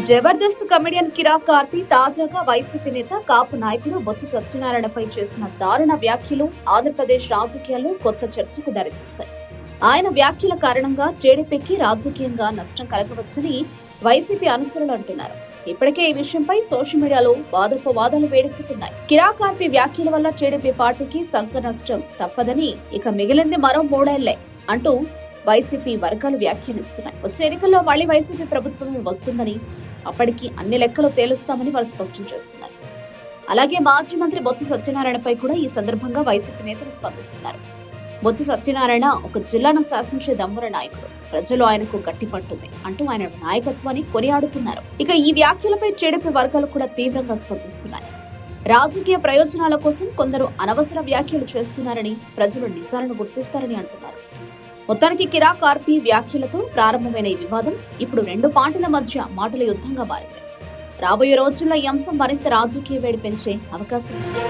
Jabardasth comedian కిరాక్ కార్పి తాజాగా YCP నేత కాపు నాయకుడు బొత్స సత్యనారాయణపై చేసిన దారుణ వ్యాఖ్యలు ఆంధ్రప్రదేశ్ రాజకీయాల్లో కొత్త చర్చకు దారితీశాయి. ఆయన వ్యాఖ్యల కారణంగా టీడీపీకి రాజకీయంగా నష్టం కలగవచ్చని వైసీపీ అనుచరులు అంటున్నారు. ఇప్పటికే ఈ విషయంపై సోషల్ మీడియాలో వాదోపవాదాలు వేడెక్కుతున్నాయి. కిరాక్ కార్పి వ్యాఖ్యల వల్ల టీడీపీ పార్టీకి సంఖ నష్టం తప్పదని, ఇక మిగిలింది మరో 3 ఏళ్లే అంటూ వైసీపీ వర్గాలు వ్యాఖ్యానిస్తున్నాయి. వచ్చే ఎన్నికల్లో మళ్లీ వైసీపీ ప్రభుత్వమే వస్తుందని, అప్పటికి అన్ని లెక్కలు తేలుస్తామని వారు స్పష్టం చేస్తున్నారు. అలాగే మాజీ మంత్రి బొత్స సత్యనారాయణపై కూడా ఈ సందర్భంగా వైసీపీ నేతలు స్పందిస్తున్నారు. బొత్స సత్యనారాయణ ఒక జిల్లాను శాసించే దమ్మున నాయకుడు, ప్రజలు ఆయనకు గట్టి పట్టుంది అంటూ ఆయన నాయకత్వాన్ని కొనియాడుతున్నారు. ఇక ఈ వ్యాఖ్యలపై టీడీపీ వర్గాలు కూడా తీవ్రంగా స్పందిస్తున్నాయి. రాజకీయ ప్రయోజనాల కోసం కొందరు అనవసర వ్యాఖ్యలు చేస్తున్నారని, ప్రజలు నిజాలను గుర్తిస్తారని అంటున్నారు. మొత్తానికి కిరాక్ కార్పి వ్యాఖ్యలతో ప్రారంభమైన ఈ వివాదం ఇప్పుడు 2 పార్టీల మధ్య మాటల యుద్ధంగా మారింది. రాబోయే రోజుల్లో ఈ అంశం మరింత రాజకీయ వేడి పెంచే అవకాశం ఉంది.